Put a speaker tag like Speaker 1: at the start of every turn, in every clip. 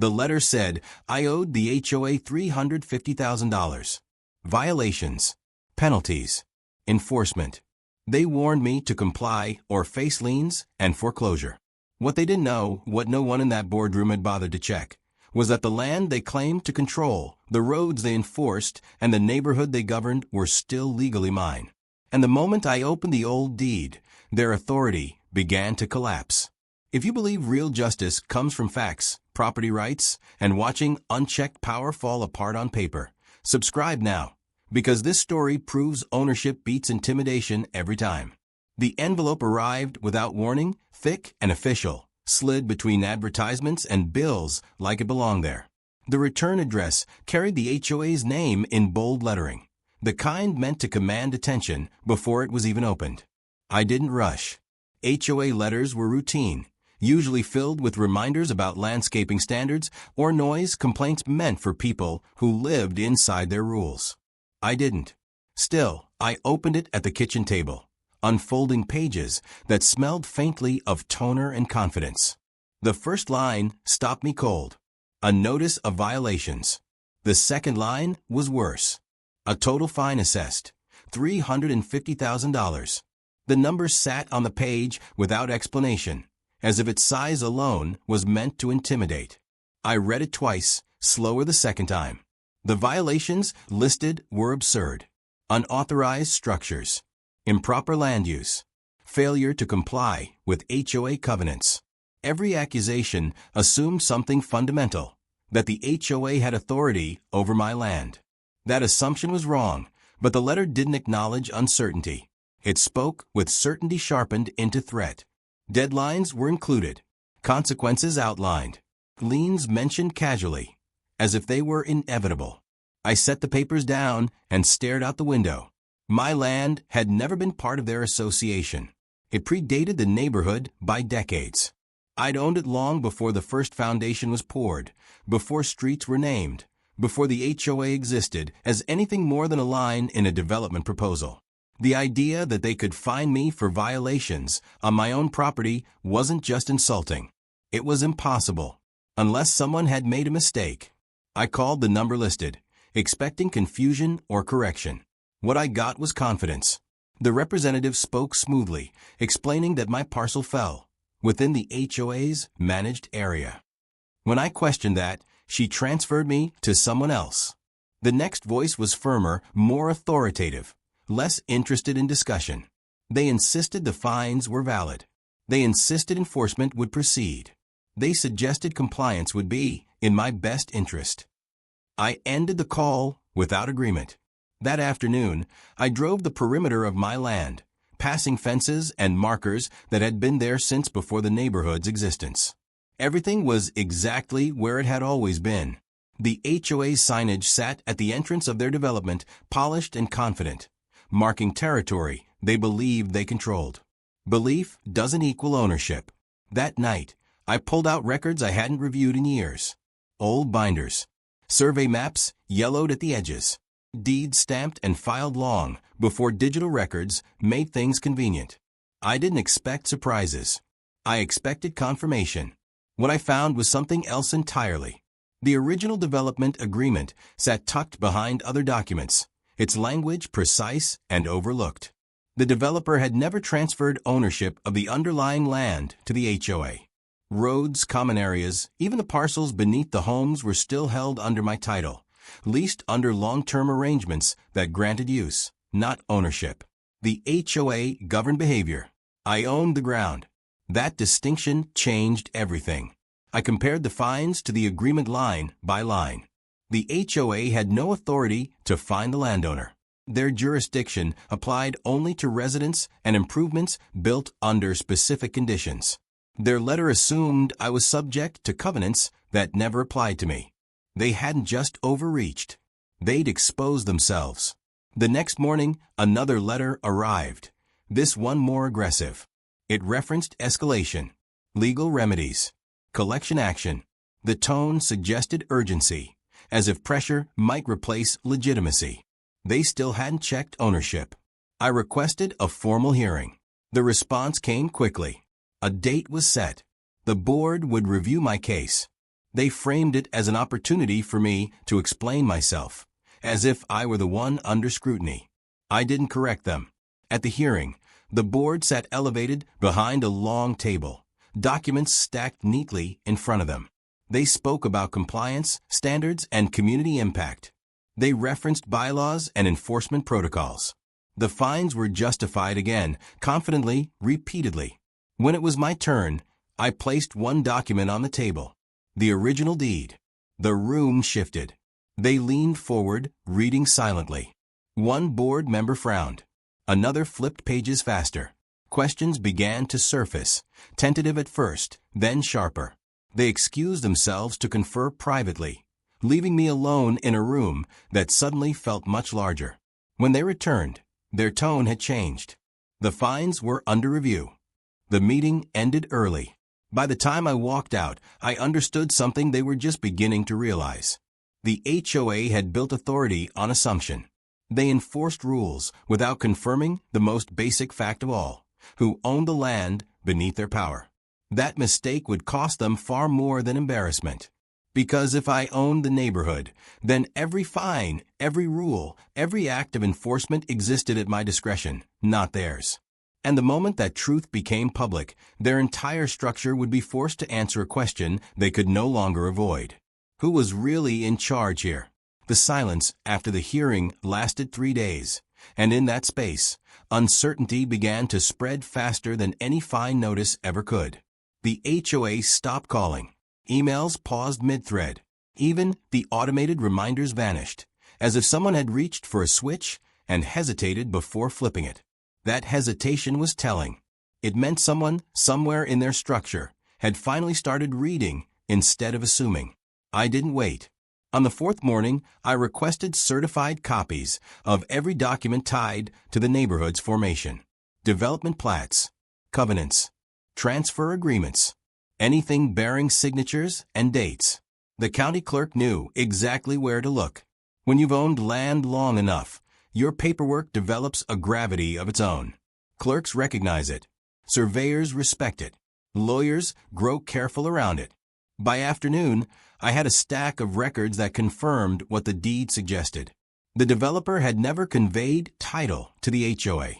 Speaker 1: The letter said I owed the HOA $350,000. Violations, penalties, enforcement. They warned me to comply or face liens and foreclosure. What they didn't know, what no one in that boardroom had bothered to check, was that the land they claimed to control, the roads they enforced, and the neighborhood they governed were still legally mine. And the moment I opened the old deed, their authority began to collapse. If you believe real justice comes from facts, property rights, and watching unchecked power fall apart on paper, subscribe now, because this story proves ownership beats intimidation every time. The envelope arrived without warning, thick and official, slid between advertisements and bills like it belonged there. The return address carried the HOA's name in bold lettering, the kind meant to command attention before it was even opened. I didn't rush. HOA letters were routine, usually filled with reminders about landscaping standards or noise complaints meant for people who lived inside their rules. I didn't. Still, I opened it at the kitchen table, unfolding pages that smelled faintly of toner and confidence. The first line stopped me cold. A notice of violations. The second line was worse. A total fine assessed, $350,000. The number sat on the page without explanation, as if its size alone was meant to intimidate. I read it twice, slower the second time. The violations listed were absurd. Unauthorized structures, improper land use, failure to comply with HOA covenants. Every accusation assumed something fundamental, that the HOA had authority over my land. That assumption was wrong, but the letter didn't acknowledge uncertainty. It spoke with certainty sharpened into threat. Deadlines were included, consequences outlined, liens mentioned casually, as if they were inevitable. I set the papers down and stared out the window. My land had never been part of their association. It predated the neighborhood by decades. I'd owned it long before the first foundation was poured, before streets were named, before the HOA existed as anything more than a line in a development proposal. The idea that they could fine me for violations on my own property wasn't just insulting. It was impossible, unless someone had made a mistake. I called the number listed, expecting confusion or correction. What I got was confidence. The representative spoke smoothly, explaining that my parcel fell within the HOA's managed area. When I questioned that, she transferred me to someone else. The next voice was firmer, more authoritative, less interested in discussion. They insisted the fines were valid. They insisted enforcement would proceed. They suggested compliance would be in my best interest. I ended the call without agreement. That afternoon, I drove the perimeter of my land, passing fences and markers that had been there since before the neighborhood's existence. Everything was exactly where it had always been. The HOA's signage sat at the entrance of their development, polished and confident, marking territory they believed they controlled. Belief doesn't equal ownership. That night, I pulled out records I hadn't reviewed in years. Old binders, survey maps yellowed at the edges, deeds stamped and filed long before digital records made things convenient. I didn't expect surprises. I expected confirmation. What I found was something else entirely. The original development agreement sat tucked behind other documents, its language precise and overlooked. The developer had never transferred ownership of the underlying land to the HOA. Roads, common areas, even the parcels beneath the homes were still held under my title, leased under long-term arrangements that granted use, not ownership. The HOA governed behavior. I owned the ground. That distinction changed everything. I compared the fines to the agreement line by line. The HOA had no authority to fine the landowner. Their jurisdiction applied only to residents and improvements built under specific conditions. Their letter assumed I was subject to covenants that never applied to me. They hadn't just overreached. They'd exposed themselves. The next morning, another letter arrived, this one more aggressive. It referenced escalation, legal remedies, collection action. The tone suggested urgency, as if pressure might replace legitimacy. They still hadn't checked ownership. I requested a formal hearing. The response came quickly. A date was set. The board would review my case. They framed it as an opportunity for me to explain myself, as if I were the one under scrutiny. I didn't correct them. At the hearing, the board sat elevated behind a long table, documents stacked neatly in front of them. They spoke about compliance, standards, and community impact. They referenced bylaws and enforcement protocols. The fines were justified again, confidently, repeatedly. When it was my turn, I placed one document on the table. The original deed. The room shifted. They leaned forward, reading silently. One board member frowned. Another flipped pages faster. Questions began to surface, tentative at first, then sharper. They excused themselves to confer privately, leaving me alone in a room that suddenly felt much larger. When they returned, their tone had changed. The fines were under review. The meeting ended early. By the time I walked out, I understood something they were just beginning to realize. The HOA had built authority on assumption. They enforced rules without confirming the most basic fact of all, who owned the land beneath their power. That mistake would cost them far more than embarrassment. Because if I owned the neighborhood, then every fine, every rule, every act of enforcement existed at my discretion, not theirs. And the moment that truth became public, their entire structure would be forced to answer a question they could no longer avoid. Who was really in charge here? The silence after the hearing lasted 3 days, and in that space, uncertainty began to spread faster than any fine notice ever could. The HOA stopped calling. Emails paused mid-thread. Even the automated reminders vanished, as if someone had reached for a switch and hesitated before flipping it. That hesitation was telling. It meant someone, somewhere in their structure, had finally started reading instead of assuming. I didn't wait. On the 4th morning, I requested certified copies of every document tied to the neighborhood's formation. Development plats, covenants, transfer agreements, anything bearing signatures and dates. The county clerk knew exactly where to look. When you've owned land long enough, your paperwork develops a gravity of its own. Clerks recognize it. Surveyors respect it. Lawyers grow careful around it. By afternoon, I had a stack of records that confirmed what the deed suggested. The developer had never conveyed title to the HOA.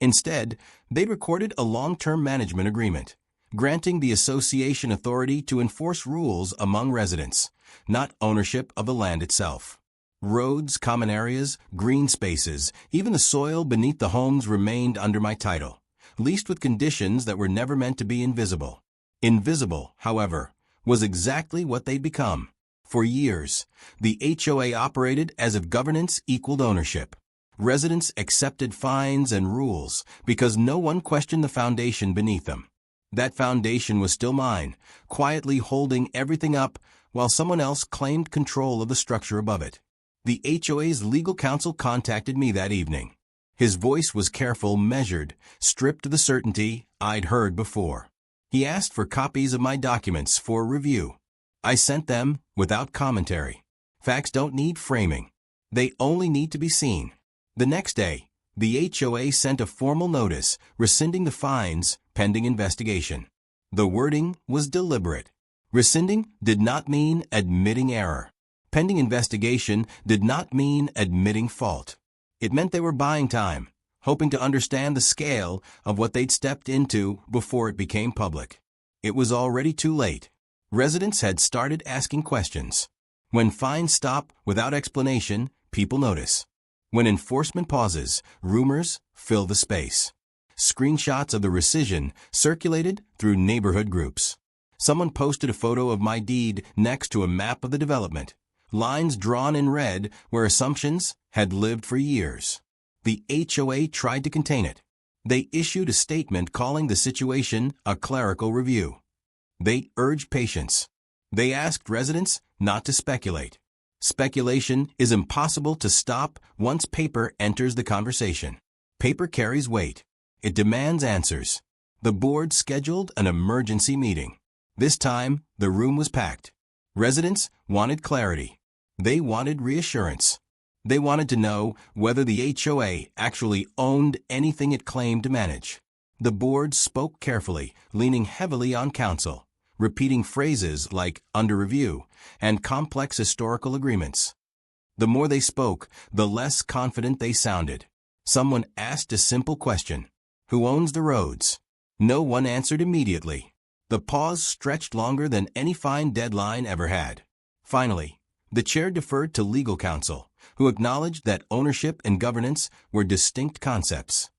Speaker 1: Instead, they recorded a long-term management agreement, granting the association authority to enforce rules among residents, not ownership of the land itself. Roads, common areas, green spaces, even the soil beneath the homes remained under my title, leased with conditions that were never meant to be invisible. Invisible, however, was exactly what they'd become. For years, the HOA operated as if governance equaled ownership. Residents accepted fines and rules because no one questioned the foundation beneath them. That foundation was still mine, quietly holding everything up while someone else claimed control of the structure above it. The HOA's legal counsel contacted me that evening. His voice was careful, measured, stripped of the certainty I'd heard before. He asked for copies of my documents for review. I sent them without commentary. Facts don't need framing. They only need to be seen. The next day, the HOA sent a formal notice rescinding the fines pending investigation. The wording was deliberate. Rescinding did not mean admitting error. Pending investigation did not mean admitting fault. It meant they were buying time, hoping to understand the scale of what they'd stepped into before it became public. It was already too late. Residents had started asking questions. When fines stop without explanation, people notice. When enforcement pauses, rumors fill the space. Screenshots of the rescission circulated through neighborhood groups. Someone posted a photo of my deed next to a map of the development, lines drawn in red where assumptions had lived for years. The HOA tried to contain it. They issued a statement calling the situation a clerical review. They urged patience. They asked residents not to speculate. Speculation is impossible to stop once paper enters the conversation. Paper carries weight. It demands answers. The board scheduled an emergency meeting. This time, the room was packed. Residents wanted clarity. They wanted reassurance. They wanted to know whether the HOA actually owned anything it claimed to manage. The board spoke carefully, leaning heavily on counsel, repeating phrases like "under review" and complex historical agreements. The more they spoke, the less confident they sounded. Someone asked a simple question: "Who owns the roads?" No one answered immediately. The pause stretched longer than any fine deadline ever had. Finally, the chair deferred to legal counsel, who acknowledged that ownership and governance were distinct concepts.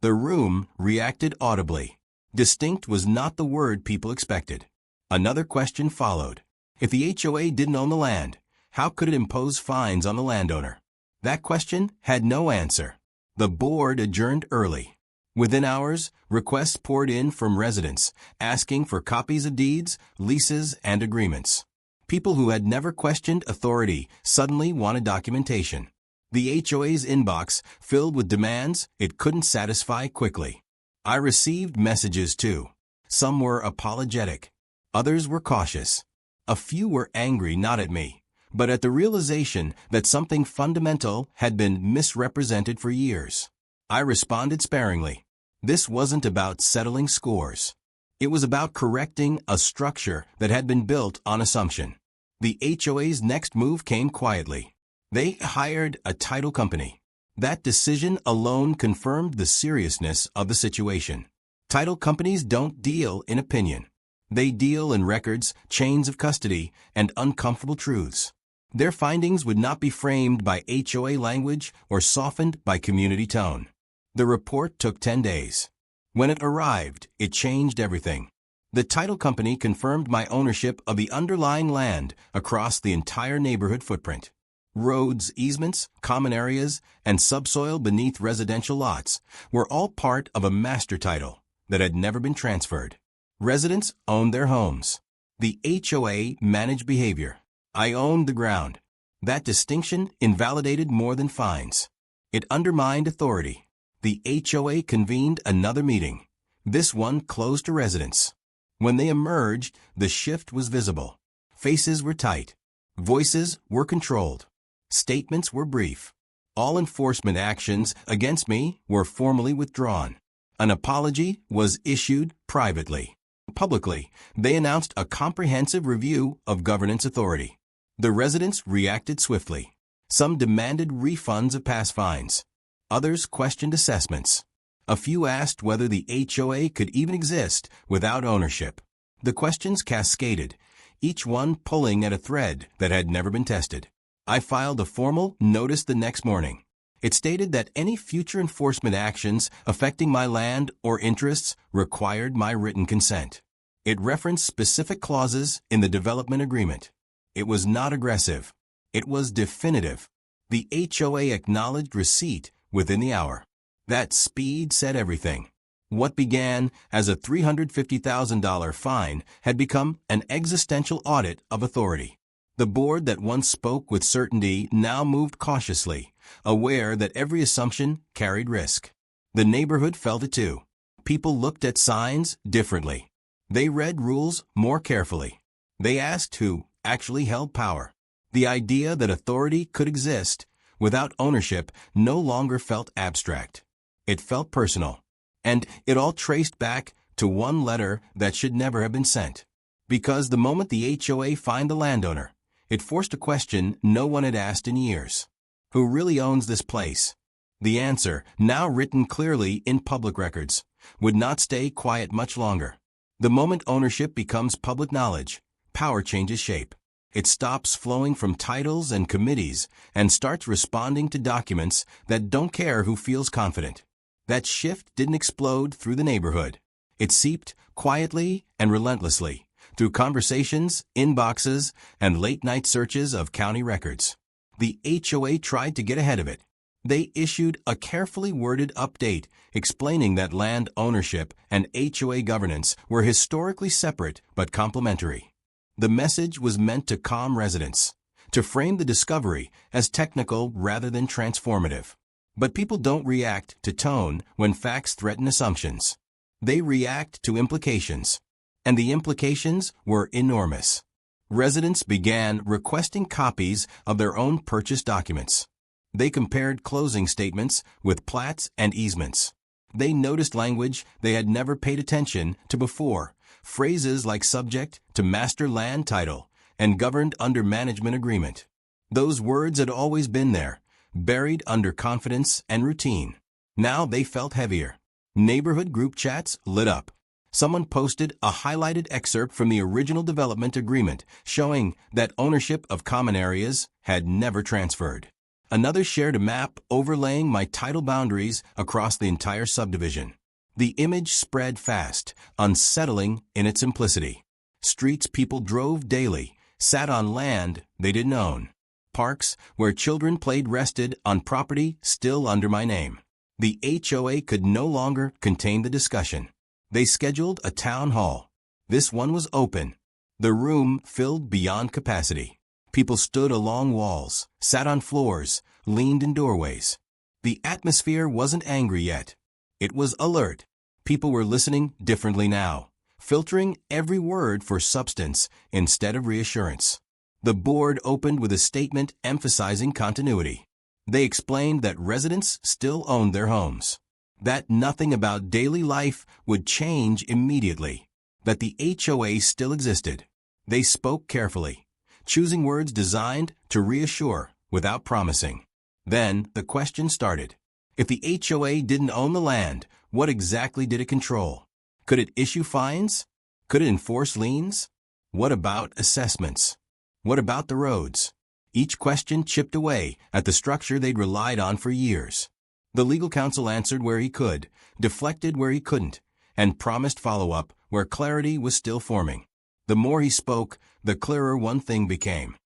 Speaker 1: The room reacted audibly. Distinct was not the word people expected. Another question followed. If the HOA didn't own the land, how could it impose fines on the landowner? That question had no answer. The board adjourned early. Within hours, requests poured in from residents, asking for copies of deeds, leases, and agreements. People who had never questioned authority suddenly wanted documentation. The HOA's inbox filled with demands it couldn't satisfy quickly. I received messages too. Some were apologetic. Others were cautious. A few were angry not at me, but at the realization that something fundamental had been misrepresented for years. I responded sparingly. This wasn't about settling scores. It was about correcting a structure that had been built on assumption. The HOA's next move came quietly. They hired a title company. That decision alone confirmed the seriousness of the situation. Title companies don't deal in opinion. They deal in records, chains of custody, and uncomfortable truths. Their findings would not be framed by HOA language or softened by community tone. The report took 10 days. When it arrived, it changed everything. The title company confirmed my ownership of the underlying land across the entire neighborhood footprint. Roads, easements, common areas, and subsoil beneath residential lots were all part of a master title that had never been transferred. Residents owned their homes. The HOA managed behavior. I owned the ground. That distinction invalidated more than fines. It undermined authority. The HOA convened another meeting, this one closed to residents. When they emerged, the shift was visible. Faces were tight. Voices were controlled. Statements were brief. All enforcement actions against me were formally withdrawn. An apology was issued privately. Publicly, they announced a comprehensive review of governance authority. The residents reacted swiftly. Some demanded refunds of past fines. Others questioned assessments. A few asked whether the HOA could even exist without ownership. The questions cascaded, each one pulling at a thread that had never been tested. I filed a formal notice the next morning. It stated that any future enforcement actions affecting my land or interests required my written consent. It referenced specific clauses in the development agreement. It was not aggressive. It was definitive. The HOA acknowledged receipt within the hour. That speed said everything. What began as a $350,000 fine had become an existential audit of authority. The board that once spoke with certainty now moved cautiously, aware that every assumption carried risk. The neighborhood felt it too. People looked at signs differently. They read rules more carefully. They asked who actually held power. The idea that authority could exist without ownership no longer felt abstract. It felt personal. And it all traced back to one letter that should never have been sent. Because the moment the HOA fined the landowner, it forced a question no one had asked in years. Who really owns this place? The answer, now written clearly in public records, would not stay quiet much longer. The moment ownership becomes public knowledge, power changes shape. It stops flowing from titles and committees and starts responding to documents that don't care who feels confident. That shift didn't explode through the neighborhood. It seeped quietly and relentlessly through conversations, inboxes, and late-night searches of county records. The HOA tried to get ahead of it. They issued a carefully worded update explaining that land ownership and HOA governance were historically separate but complementary. The message was meant to calm residents, to frame the discovery as technical rather than transformative. But people don't react to tone when facts threaten assumptions. They react to implications. And the implications were enormous. Residents began requesting copies of their own purchase documents. They compared closing statements with plats and easements. They noticed language they had never paid attention to before, phrases like subject to master land title and governed under management agreement. Those words had always been there, buried under confidence and routine. Now they felt heavier. Neighborhood group chats lit up. Someone posted a highlighted excerpt from the original development agreement showing that ownership of common areas had never transferred. Another shared a map overlaying my title boundaries across the entire subdivision. The image spread fast, unsettling in its simplicity. Streets people drove daily, sat on land they didn't own. Parks where children played rested on property still under my name. The HOA could no longer contain the discussion. They scheduled a town hall. This one was open. The room filled beyond capacity. People stood along walls, sat on floors, leaned in doorways. The atmosphere wasn't angry yet. It was alert. People were listening differently now, filtering every word for substance instead of reassurance. The board opened with a statement emphasizing continuity. They explained that residents still owned their homes, that nothing about daily life would change immediately, that the HOA still existed. They spoke carefully, choosing words designed to reassure without promising. Then the question started. If the HOA didn't own the land, what exactly did it control? Could it issue fines? Could it enforce liens? What about assessments? What about the roads? Each question chipped away at the structure they'd relied on for years. The legal counsel answered where he could, deflected where he couldn't, and promised follow-up where clarity was still forming. The more he spoke, the clearer one thing became.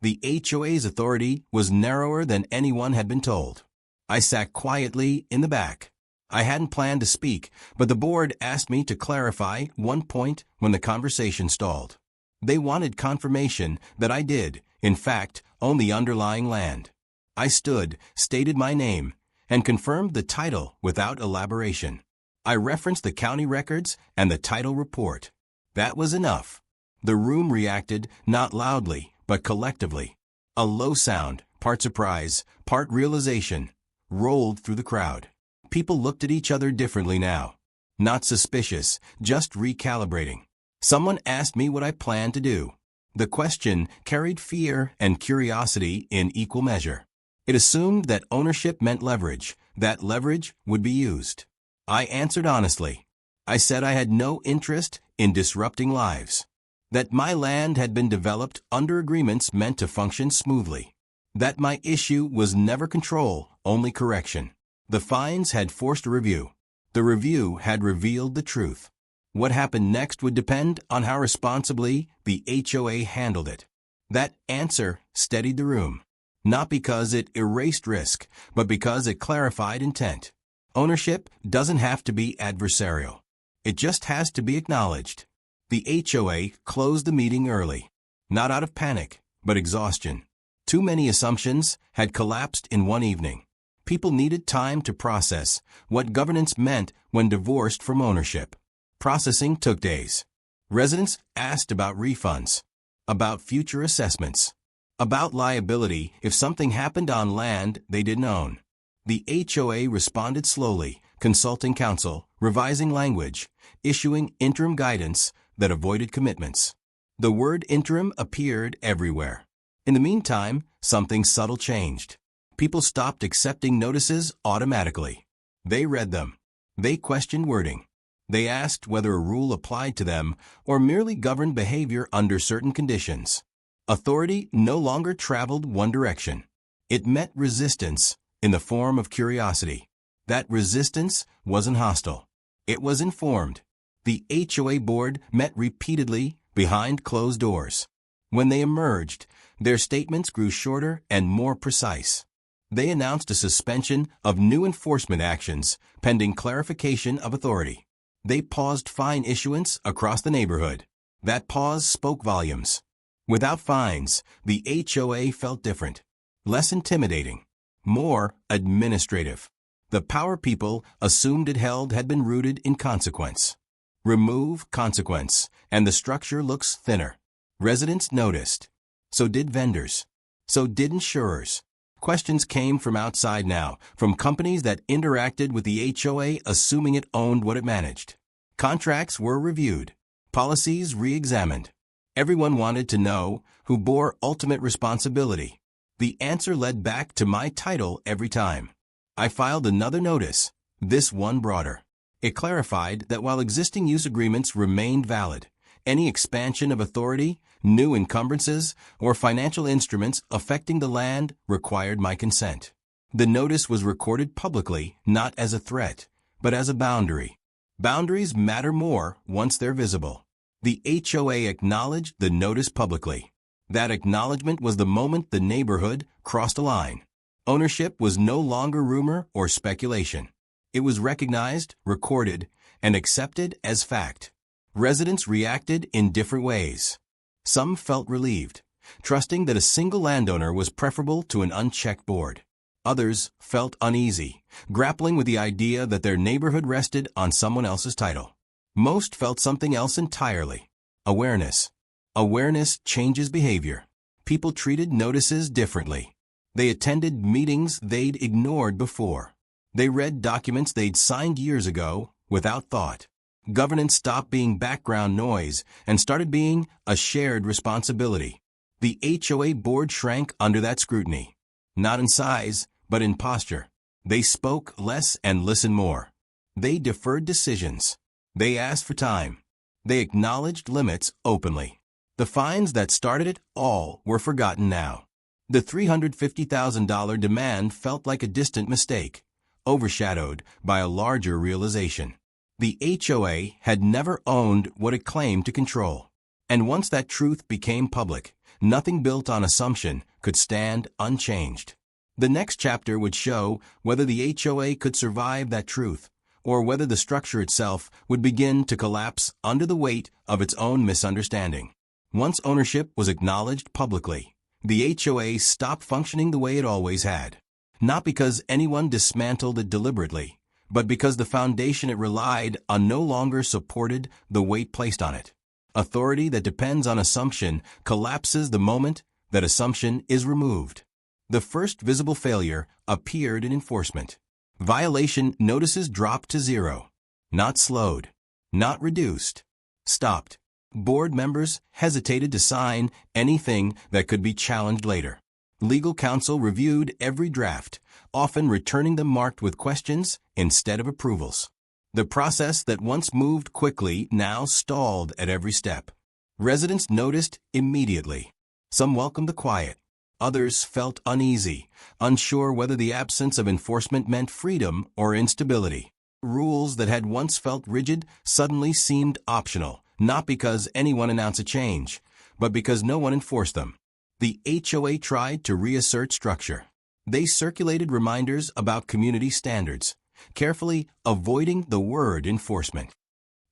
Speaker 1: The HOA's authority was narrower than anyone had been told. I sat quietly in the back. I hadn't planned to speak, but the board asked me to clarify one point when the conversation stalled. They wanted confirmation that I did, in fact, own the underlying land. I stood, stated my name, and confirmed the title without elaboration. I referenced the county records and the title report. That was enough. The room reacted, not loudly, but collectively. A low sound, part surprise, part realization, rolled through the crowd. People looked at each other differently now. Not suspicious, just recalibrating. Someone asked me what I planned to do. The question carried fear and curiosity in equal measure. It assumed that ownership meant leverage, that leverage would be used. I answered honestly. I said I had no interest in disrupting lives. That my land had been developed under agreements meant to function smoothly. That my issue was never control, only correction. The fines had forced a review. The review had revealed the truth. What happened next would depend on how responsibly the HOA handled it. That answer steadied the room, not because it erased risk, but because it clarified intent. Ownership doesn't have to be adversarial. It just has to be acknowledged. The HOA closed the meeting early, not out of panic, but exhaustion. Too many assumptions had collapsed in one evening. People needed time to process what governance meant when divorced from ownership. Processing took days. Residents asked about refunds, about future assessments, about liability if something happened on land they didn't own. The HOA responded slowly, consulting counsel, revising language, issuing interim guidance that avoided commitments. The word interim appeared everywhere. In the meantime, something subtle changed. People stopped accepting notices automatically. They read them. They questioned wording. They asked whether a rule applied to them or merely governed behavior under certain conditions. Authority no longer traveled one direction. It met resistance in the form of curiosity. That resistance wasn't hostile. It was informed. The HOA board met repeatedly behind closed doors. When they emerged, their statements grew shorter and more precise. They announced a suspension of new enforcement actions pending clarification of authority. They paused fine issuance across the neighborhood. That pause spoke volumes. Without fines, the HOA felt different, less intimidating, more administrative. The power people assumed it held had been rooted in consequence. Remove consequence, and the structure looks thinner. Residents noticed. So did vendors. So did insurers. Questions came from outside now, from companies that interacted with the HOA assuming it owned what it managed. Contracts were reviewed. Policies re-examined. Everyone wanted to know who bore ultimate responsibility. The answer led back to my title every time. I filed another notice, this one broader. It clarified that while existing use agreements remained valid, any expansion of authority, new encumbrances, or financial instruments affecting the land required my consent. The notice was recorded publicly, not as a threat, but as a boundary. Boundaries matter more once they're visible. The HOA acknowledged the notice publicly. That acknowledgement was the moment the neighborhood crossed a line. Ownership was no longer rumor or speculation. It was recognized, recorded, and accepted as fact. Residents reacted in different ways. Some felt relieved, trusting that a single landowner was preferable to an unchecked board. Others felt uneasy, grappling with the idea that their neighborhood rested on someone else's title. Most felt something else entirely. Awareness. Awareness changes behavior. People treated notices differently. They attended meetings they'd ignored before. They read documents they'd signed years ago without thought. Governance stopped being background noise and started being a shared responsibility. The HOA board shrank under that scrutiny. Not in size, but in posture. They spoke less and listened more. They deferred decisions. They asked for time. They acknowledged limits openly. The fines that started it all were forgotten now. The $350,000 demand felt like a distant mistake, overshadowed by a larger realization. The HOA had never owned what it claimed to control. And once that truth became public, nothing built on assumption could stand unchanged. The next chapter would show whether the HOA could survive that truth, or whether the structure itself would begin to collapse under the weight of its own misunderstanding. Once ownership was acknowledged publicly, the HOA stopped functioning the way it always had. Not because anyone dismantled it deliberately, but because the foundation it relied on no longer supported the weight placed on it. Authority that depends on assumption collapses the moment that assumption is removed. The first visible failure appeared in enforcement. Violation notices dropped to zero. Not slowed. Not reduced. Stopped. Board members hesitated to sign anything that could be challenged later. Legal counsel reviewed every draft, often returning them marked with questions instead of approvals. The process that once moved quickly now stalled at every step. Residents noticed immediately. Some welcomed the quiet. Others felt uneasy, unsure whether the absence of enforcement meant freedom or instability. Rules that had once felt rigid suddenly seemed optional, not because anyone announced a change, but because no one enforced them. The HOA tried to reassert structure. They circulated reminders about community standards, carefully avoiding the word enforcement.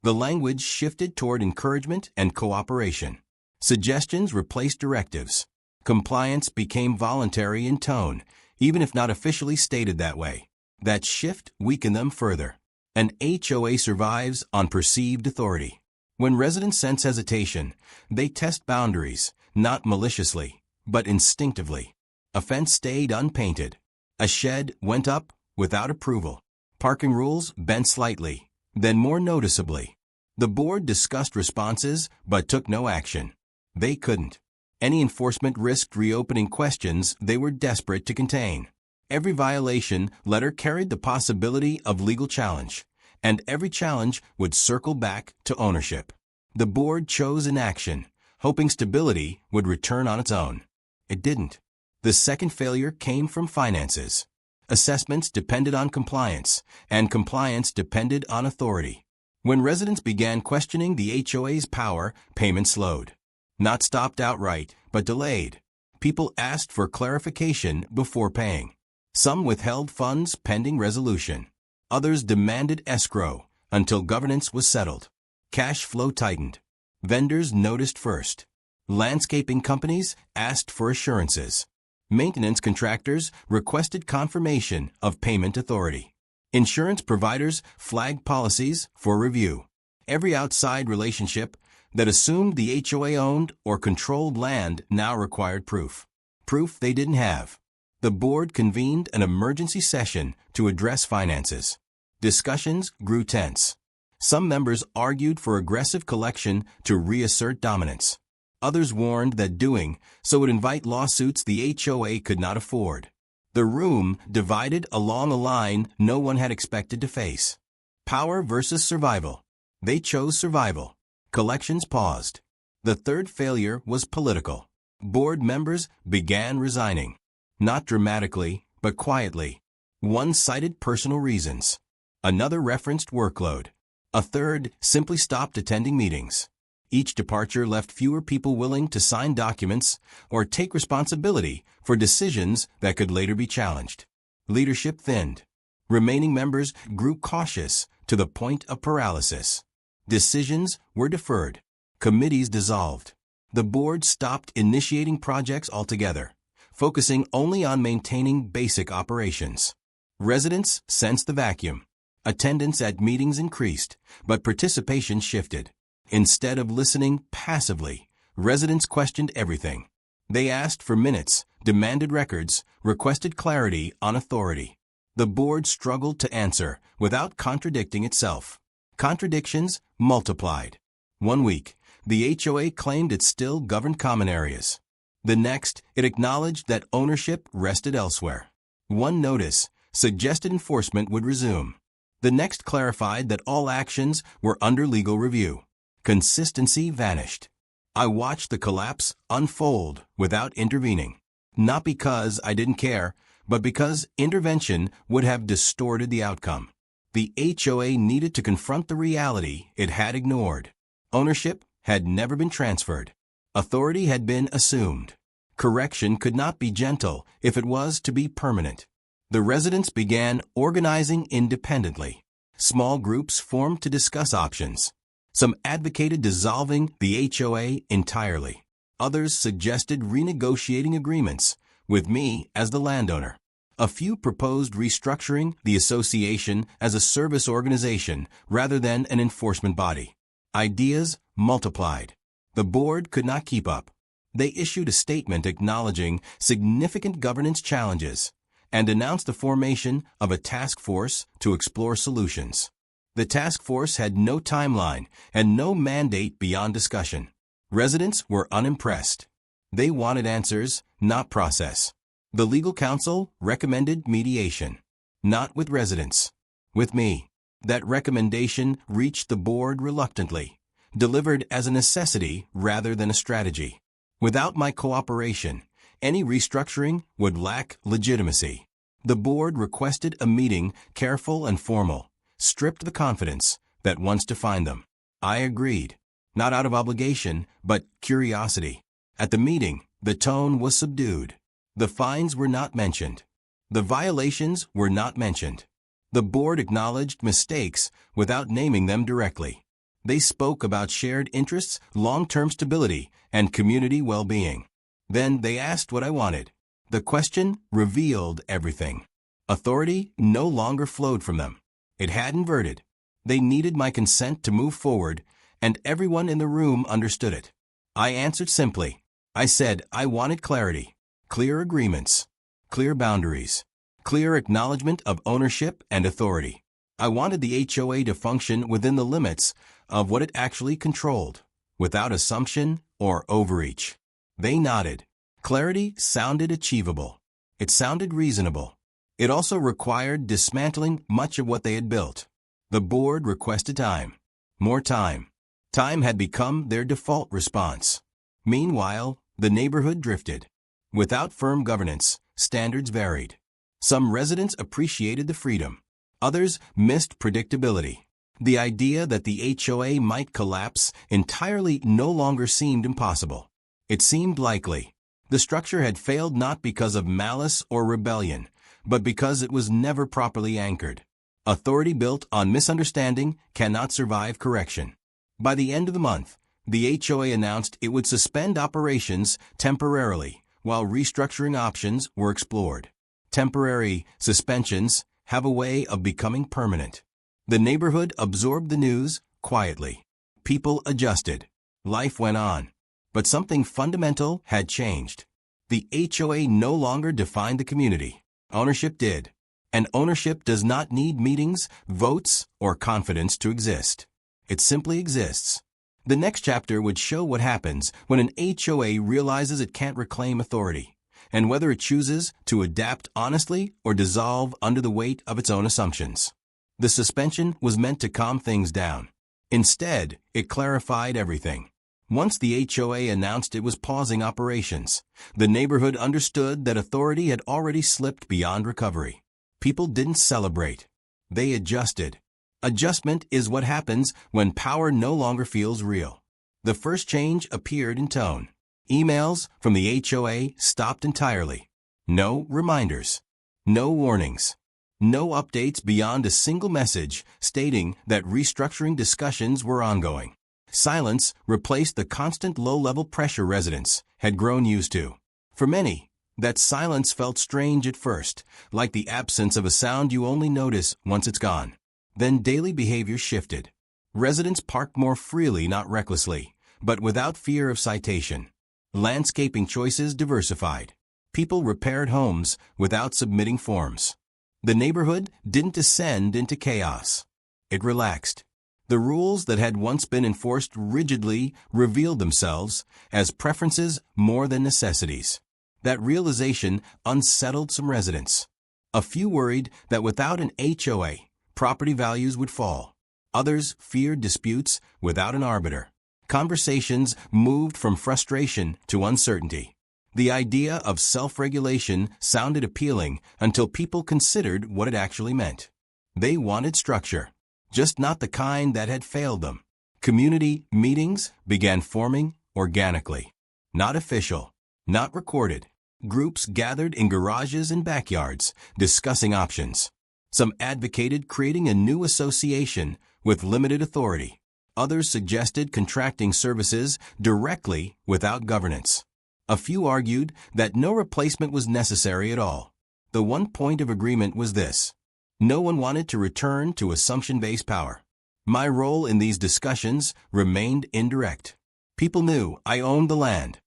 Speaker 1: The language shifted toward encouragement and cooperation. Suggestions replaced directives. Compliance became voluntary in tone, even if not officially stated that way. That shift weakened them further. An HOA survives on perceived authority. When residents sense hesitation, they test boundaries, not maliciously, but instinctively. A fence stayed unpainted. A shed went up without approval. Parking rules bent slightly, then more noticeably. The board discussed responses but took no action. They couldn't. Any enforcement risked reopening questions they were desperate to contain. Every violation letter carried the possibility of legal challenge, and every challenge would circle back to ownership. The board chose inaction, hoping stability would return on its own. It didn't. The second failure came from finances. Assessments depended on compliance, and compliance depended on authority. When residents began questioning the HOA's power, payments slowed. Not stopped outright, but delayed. People asked for clarification before paying. Some withheld funds pending resolution. Others demanded escrow until governance was settled. Cash flow tightened. Vendors noticed first. Landscaping companies asked for assurances. Maintenance contractors requested confirmation of payment authority. Insurance providers flagged policies for review. Every outside relationship that assumed the HOA owned or controlled land now required proof. Proof they didn't have. The board convened an emergency session to address finances. Discussions grew tense. Some members argued for aggressive collection to reassert dominance. Others warned that doing so would invite lawsuits the HOA could not afford. The room divided along a line no one had expected to face. Power versus survival. They chose survival. Collections paused. The third failure was political. Board members began resigning. Not dramatically, but quietly. One cited personal reasons. Another referenced workload. A third simply stopped attending meetings. Each departure left fewer people willing to sign documents or take responsibility for decisions that could later be challenged. Leadership thinned. Remaining members grew cautious to the point of paralysis. Decisions were deferred. Committees dissolved. The board stopped initiating projects altogether, focusing only on maintaining basic operations. Residents sensed the vacuum. Attendance at meetings increased, but participation shifted. Instead of listening passively, residents questioned everything. They asked for minutes, demanded records, requested clarity on authority. The board struggled to answer without contradicting itself. Contradictions multiplied. One week, the HOA claimed it still governed common areas. The next, it acknowledged that ownership rested elsewhere. One notice suggested enforcement would resume. The next clarified that all actions were under legal review. Consistency vanished. I watched the collapse unfold without intervening. Not because I didn't care, but because intervention would have distorted the outcome. The HOA needed to confront the reality it had ignored. Ownership had never been transferred. Authority had been assumed. Correction could not be gentle if it was to be permanent. The residents began organizing independently. Small groups formed to discuss options. Some advocated dissolving the HOA entirely. Others suggested renegotiating agreements, with me as the landowner. A few proposed restructuring the association as a service organization rather than an enforcement body. Ideas multiplied. The board could not keep up. They issued a statement acknowledging significant governance challenges and announced the formation of a task force to explore solutions. The task force had no timeline and no mandate beyond discussion. Residents were unimpressed. They wanted answers, not process. The legal counsel recommended mediation. Not with residents. With me. That recommendation reached the board reluctantly, delivered as a necessity rather than a strategy. Without my cooperation, any restructuring would lack legitimacy. The board requested a meeting careful and formal, stripped the confidence that once defined them. I agreed, not out of obligation, but curiosity. At the meeting, the tone was subdued. The fines were not mentioned. The violations were not mentioned. The board acknowledged mistakes without naming them directly. They spoke about shared interests, long-term stability, and community well-being. Then they asked what I wanted. The question revealed everything. Authority no longer flowed from them. It had inverted. They needed my consent to move forward, and everyone in the room understood it. I answered simply. I said I wanted clarity, clear agreements, clear boundaries, clear acknowledgement of ownership and authority. I wanted the HOA to function within the limits of what it actually controlled, without assumption or overreach. They nodded. Clarity sounded achievable. It sounded reasonable. It also required dismantling much of what they had built. The board requested time. More time. Time had become their default response. Meanwhile, the neighborhood drifted. Without firm governance, standards varied. Some residents appreciated the freedom. Others missed predictability. The idea that the HOA might collapse entirely no longer seemed impossible. It seemed likely. The structure had failed not because of malice or rebellion, but because it was never properly anchored. Authority built on misunderstanding cannot survive correction. By the end of the month, the HOA announced it would suspend operations temporarily while restructuring options were explored. Temporary suspensions have a way of becoming permanent. The neighborhood absorbed the news quietly. People adjusted. Life went on. But something fundamental had changed. The HOA no longer defined the community. Ownership did. And ownership does not need meetings, votes, or confidence to exist. It simply exists. The next chapter would show what happens when an HOA realizes it can't reclaim authority, and whether it chooses to adapt honestly or dissolve under the weight of its own assumptions. The suspension was meant to calm things down. Instead, it clarified everything. Once the HOA announced it was pausing operations, the neighborhood understood that authority had already slipped beyond recovery. People didn't celebrate. They adjusted. Adjustment is what happens when power no longer feels real. The first change appeared in tone. Emails from the HOA stopped entirely. No reminders. No warnings. No updates beyond a single message stating that restructuring discussions were ongoing. Silence replaced the constant low-level pressure residents had grown used to. For many, that silence felt strange at first, like the absence of a sound you only notice once it's gone. Then daily behavior shifted. Residents parked more freely, not recklessly, but without fear of citation. Landscaping choices diversified. People repaired homes without submitting forms. The neighborhood didn't descend into chaos. It relaxed. The rules that had once been enforced rigidly revealed themselves as preferences more than necessities. That realization unsettled some residents. A few worried that without an HOA, property values would fall. Others feared disputes without an arbiter. Conversations moved from frustration to uncertainty. The idea of self-regulation sounded appealing until people considered what it actually meant. They wanted structure, just not the kind that had failed them. Community meetings began forming organically. Not official, not recorded. Groups gathered in garages and backyards, discussing options. Some advocated creating a new association with limited authority. Others suggested contracting services directly without governance. A few argued that no replacement was necessary at all. The one point of agreement was this: no one wanted to return to assumption-based power. My role in these discussions remained indirect. People knew I owned the land.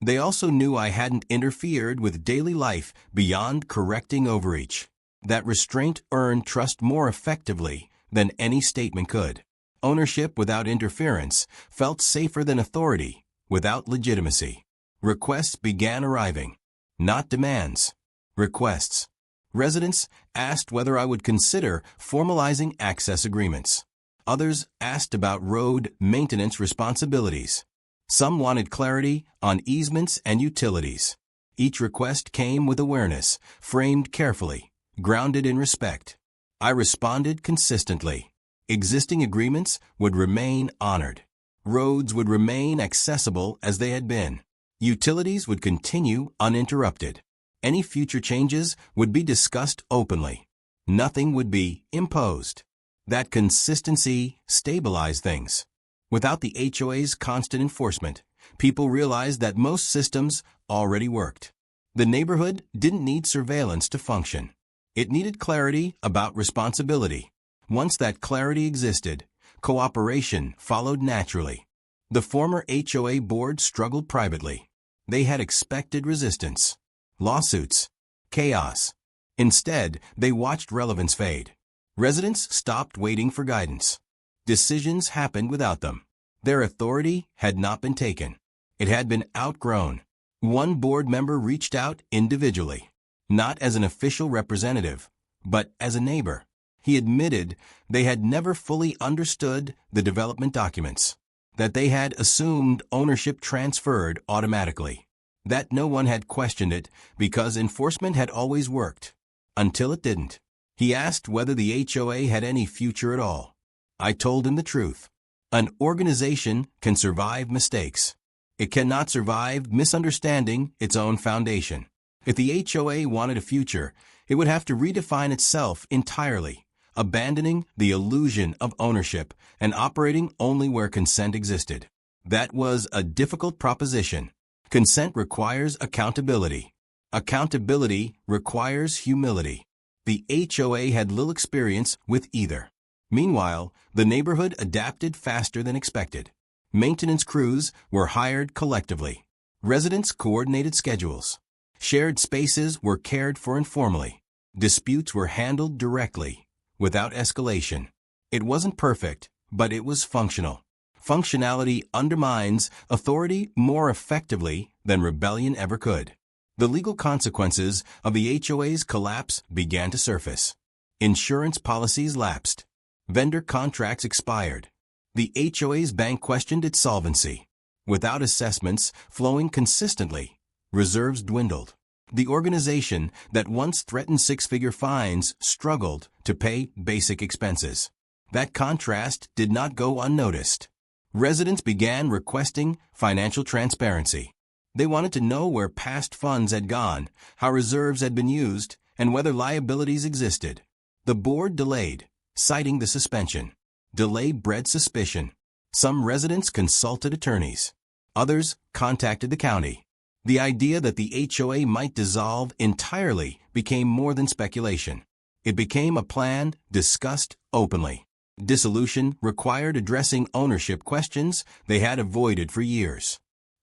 Speaker 1: They also knew I hadn't interfered with daily life beyond correcting overreach. That restraint earned trust more effectively than any statement could. Ownership without interference felt safer than authority without legitimacy. Requests began arriving. Not demands. Requests. Residents asked whether I would consider formalizing access agreements. Others asked about road maintenance responsibilities. Some wanted clarity on easements and utilities. Each request came with awareness, framed carefully, grounded in respect. I responded consistently. Existing agreements would remain honored. Roads would remain accessible as they had been. Utilities would continue uninterrupted. Any future changes would be discussed openly. Nothing would be imposed. That consistency stabilized things. Without the HOA's constant enforcement, people realized that most systems already worked. The neighborhood didn't need surveillance to function. It needed clarity about responsibility. Once that clarity existed, cooperation followed naturally. The former HOA board struggled privately. They had expected resistance, lawsuits, chaos. Instead, they watched relevance fade. Residents stopped waiting for guidance. Decisions happened without them. Their authority had not been taken. It had been outgrown. One board member reached out individually, not as an official representative, but as a neighbor. He admitted they had never fully understood the development documents, that they had assumed ownership transferred automatically, that no one had questioned it because enforcement had always worked, until it didn't. He asked whether the HOA had any future at all. I told him the truth. An organization can survive mistakes. It cannot survive misunderstanding its own foundation. If the HOA wanted a future, it would have to redefine itself entirely, abandoning the illusion of ownership and operating only where consent existed. That was a difficult proposition. Consent requires accountability. Accountability requires humility. The HOA had little experience with either. Meanwhile, the neighborhood adapted faster than expected. Maintenance crews were hired collectively. Residents coordinated schedules. Shared spaces were cared for informally. Disputes were handled directly, without escalation. It wasn't perfect, but it was functional. Functionality undermines authority more effectively than rebellion ever could. The legal consequences of the HOA's collapse began to surface. Insurance policies lapsed. Vendor contracts expired. The HOA's bank questioned its solvency. Without assessments flowing consistently, reserves dwindled. The organization that once threatened six-figure fines struggled to pay basic expenses. That contrast did not go unnoticed. Residents began requesting financial transparency. They wanted to know where past funds had gone, how reserves had been used, and whether liabilities existed. The board delayed, citing the suspension. Delay bred suspicion. Some residents consulted attorneys. Others contacted the county. The idea that the HOA might dissolve entirely became more than speculation. It became a plan discussed openly. Dissolution required addressing ownership questions they had avoided for years.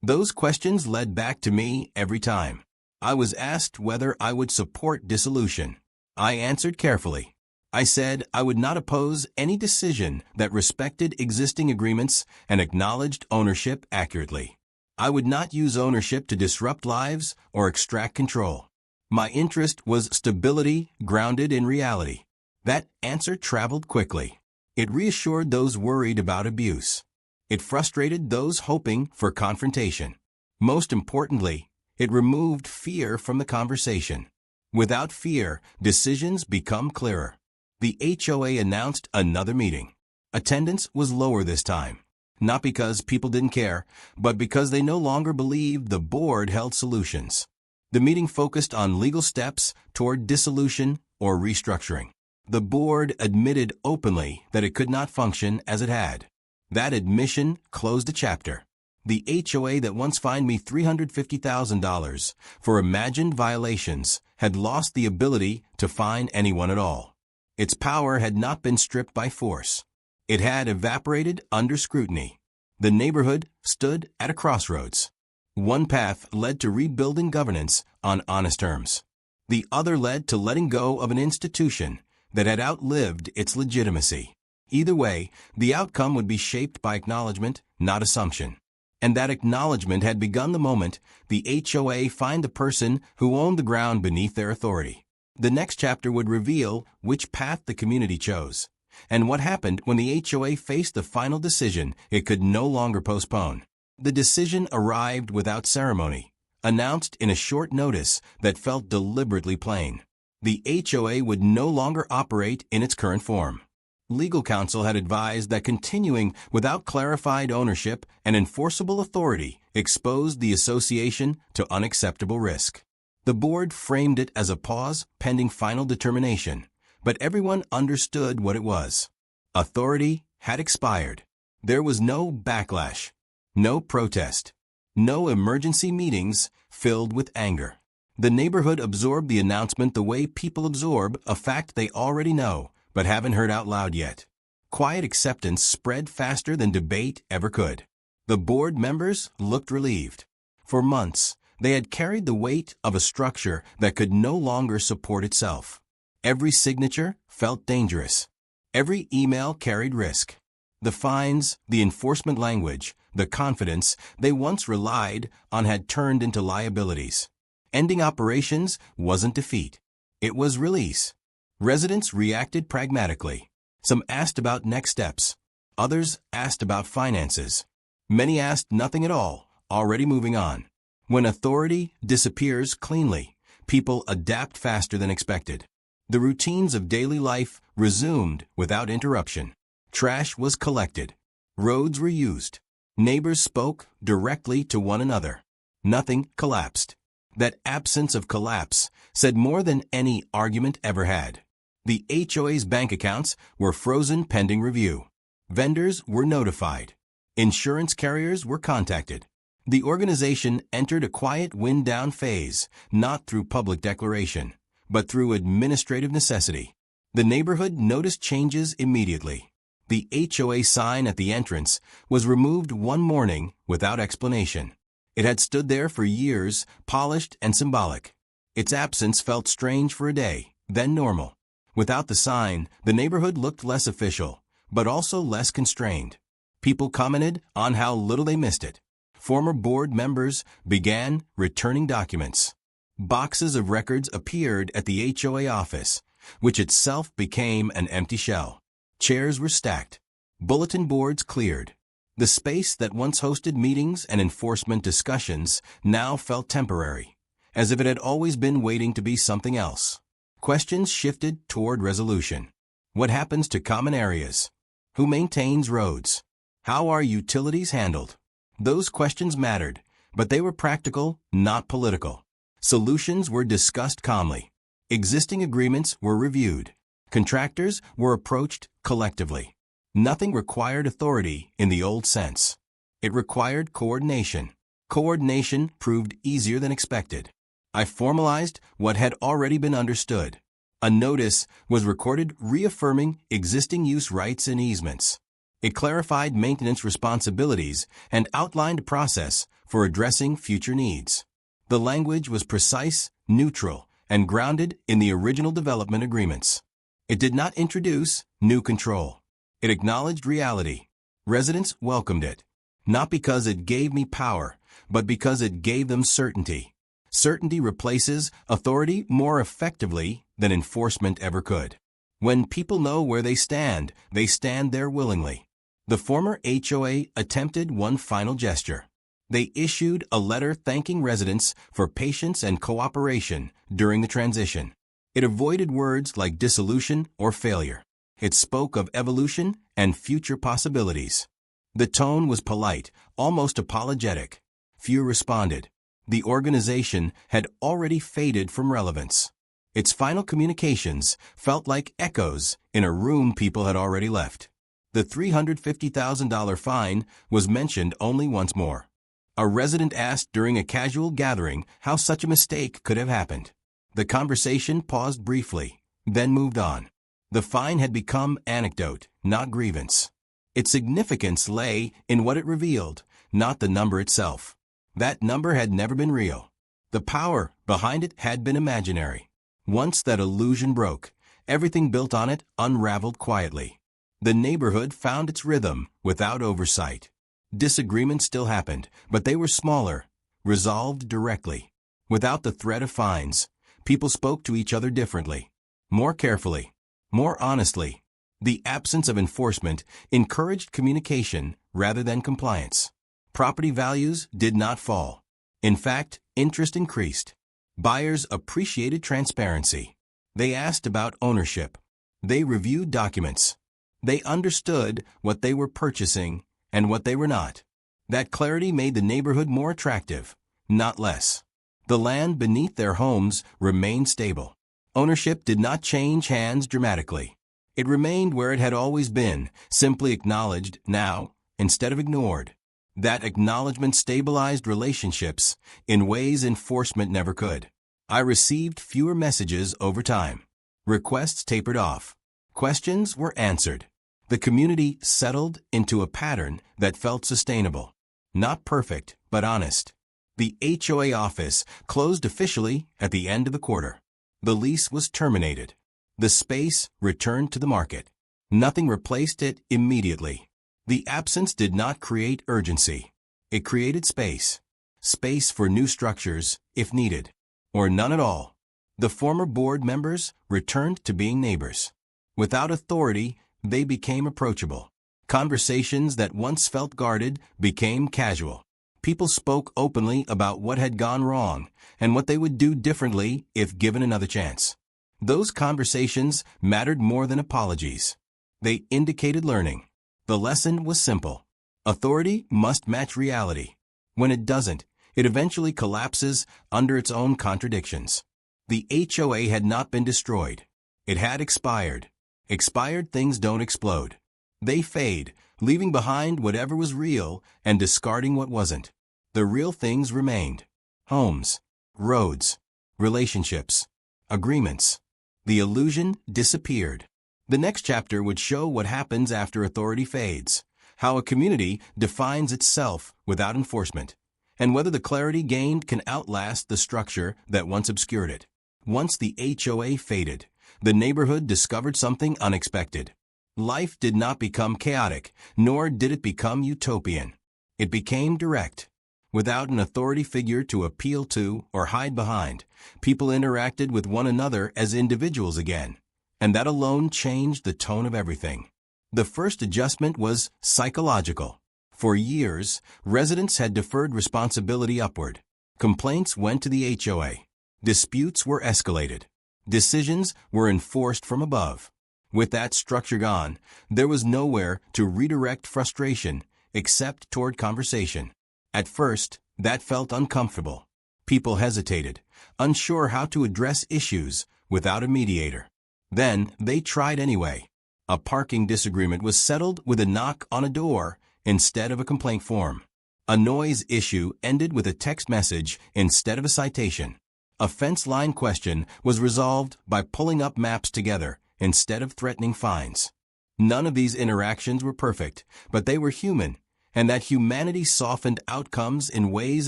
Speaker 1: Those questions led back to me every time. I was asked whether I would support dissolution. I answered carefully. I said I would not oppose any decision that respected existing agreements and acknowledged ownership accurately. I would not use ownership to disrupt lives or extract control. My interest was stability grounded in reality. That answer traveled quickly. It reassured those worried about abuse. It frustrated those hoping for confrontation. Most importantly, it removed fear from the conversation. Without fear, decisions become clearer. The HOA announced another meeting. Attendance was lower this time, not because people didn't care, but because they no longer believed the board held solutions. The meeting focused on legal steps toward dissolution or restructuring. The board admitted openly that it could not function as it had. That admission closed a chapter. The HOA that once fined me $350,000 for imagined violations had lost the ability to fine anyone at all. Its power had not been stripped by force. It had evaporated under scrutiny. The neighborhood stood at a crossroads. One path led to rebuilding governance on honest terms. The other led to letting go of an institution that had outlived its legitimacy. Either way, the outcome would be shaped by acknowledgement, not assumption. And that acknowledgement had begun the moment the HOA fined the person who owned the ground beneath their authority. The next chapter would reveal which path the community chose, and what happened when the HOA faced the final decision it could no longer postpone. The decision arrived without ceremony, announced in a short notice that felt deliberately plain. The HOA would no longer operate in its current form. Legal counsel had advised that continuing without clarified ownership and enforceable authority exposed the association to unacceptable risk. The board framed it as a pause pending final determination, but everyone understood what it was. Authority had expired. There was no backlash, no protest, no emergency meetings filled with anger. The neighborhood absorbed the announcement the way people absorb a fact they already know but haven't heard out loud yet. Quiet acceptance spread faster than debate ever could. The board members looked relieved. For months, they had carried the weight of a structure that could no longer support itself. Every signature felt dangerous. Every email carried risk. The fines, the enforcement language, the confidence they once relied on had turned into liabilities. Ending operations wasn't defeat. It was release. Residents reacted pragmatically. Some asked about next steps. Others asked about finances. Many asked nothing at all, already moving on. When authority disappears cleanly, people adapt faster than expected. The routines of daily life resumed without interruption. Trash was collected. Roads were used. Neighbors spoke directly to one another. Nothing collapsed. That absence of collapse said more than any argument ever had. The HOA's bank accounts were frozen pending review. Vendors were notified. Insurance carriers were contacted. The organization entered a quiet wind-down phase, not through public declaration, but through administrative necessity. The neighborhood noticed changes immediately. The HOA sign at the entrance was removed one morning without explanation. It had stood there for years, polished and symbolic. Its absence felt strange for a day, then normal. Without the sign, the neighborhood looked less official, but also less constrained. People commented on how little they missed it. Former board members began returning documents. Boxes of records appeared at the HOA office, which itself became an empty shell. Chairs were stacked. Bulletin boards cleared. The space that once hosted meetings and enforcement discussions now felt temporary, as if it had always been waiting to be something else. Questions shifted toward resolution. What happens to common areas? Who maintains roads? How are utilities handled? Those questions mattered, but they were practical, not political. Solutions were discussed calmly. Existing agreements were reviewed. Contractors were approached collectively. Nothing required authority in the old sense. It required coordination. Coordination proved easier than expected. I formalized what had already been understood. A notice was recorded reaffirming existing use rights and easements. It clarified maintenance responsibilities and outlined a process for addressing future needs. The language was precise, neutral, and grounded in the original development agreements. It did not introduce new control. It acknowledged reality. Residents welcomed it, not because it gave me power, but because it gave them certainty. Certainty replaces authority more effectively than enforcement ever could. When people know where they stand there willingly. The former HOA attempted one final gesture. They issued a letter thanking residents for patience and cooperation during the transition. It avoided words like dissolution or failure. It spoke of evolution and future possibilities. The tone was polite, almost apologetic. Few responded. The organization had already faded from relevance. Its final communications felt like echoes in a room people had already left. The $350,000 fine was mentioned only once more. A resident asked during a casual gathering how such a mistake could have happened. The conversation paused briefly, then moved on. The fine had become anecdote, not grievance. Its significance lay in what it revealed, not the number itself. That number had never been real. The power behind it had been imaginary. Once that illusion broke, everything built on it unraveled quietly. The neighborhood found its rhythm without oversight. Disagreements still happened, but they were smaller, resolved directly. Without the threat of fines, people spoke to each other differently, more carefully, more honestly. The absence of enforcement encouraged communication rather than compliance. Property values did not fall. In fact, interest increased. Buyers appreciated transparency. They asked about ownership. They reviewed documents. They understood what they were purchasing and what they were not. That clarity made the neighborhood more attractive, not less. The land beneath their homes remained stable. Ownership did not change hands dramatically. It remained where it had always been, simply acknowledged now instead of ignored. That acknowledgement stabilized relationships in ways enforcement never could. I received fewer messages over time. Requests tapered off. Questions were answered. The community settled into a pattern that felt sustainable. Not perfect, but honest. The HOA office closed officially at the end of the quarter. The lease was terminated. The space returned to the market. Nothing replaced it immediately. The absence did not create urgency. It created space. Space for new structures, if needed. Or none at all. The former board members returned to being neighbors. Without authority, they became approachable. Conversations that once felt guarded became casual. People spoke openly about what had gone wrong and what they would do differently if given another chance. Those conversations mattered more than apologies. They indicated learning. The lesson was simple. Authority must match reality. When it doesn't, it eventually collapses under its own contradictions. The HOA had not been destroyed. It had expired. Expired things don't explode. They fade, leaving behind whatever was real and discarding what wasn't. The real things remained. Homes, roads, relationships, agreements. The illusion disappeared. The next chapter would show what happens after authority fades, how a community defines itself without enforcement, and whether the clarity gained can outlast the structure that once obscured it. Once the HOA faded, the neighborhood discovered something unexpected. Life did not become chaotic, nor did it become utopian. It became direct. Without an authority figure to appeal to or hide behind, people interacted with one another as individuals again, and that alone changed the tone of everything. The first adjustment was psychological. For years, residents had deferred responsibility upward. Complaints went to the HOA. Disputes were escalated. Decisions were enforced from above. With that structure gone, there was nowhere to redirect frustration except toward conversation. At first, that felt uncomfortable. People hesitated, unsure how to address issues without a mediator. Then, they tried anyway. A parking disagreement was settled with a knock on a door instead of a complaint form. A noise issue ended with a text message instead of a citation. A fence line question was resolved by pulling up maps together instead of threatening fines. None of these interactions were perfect, but they were human, and that humanity softened outcomes in ways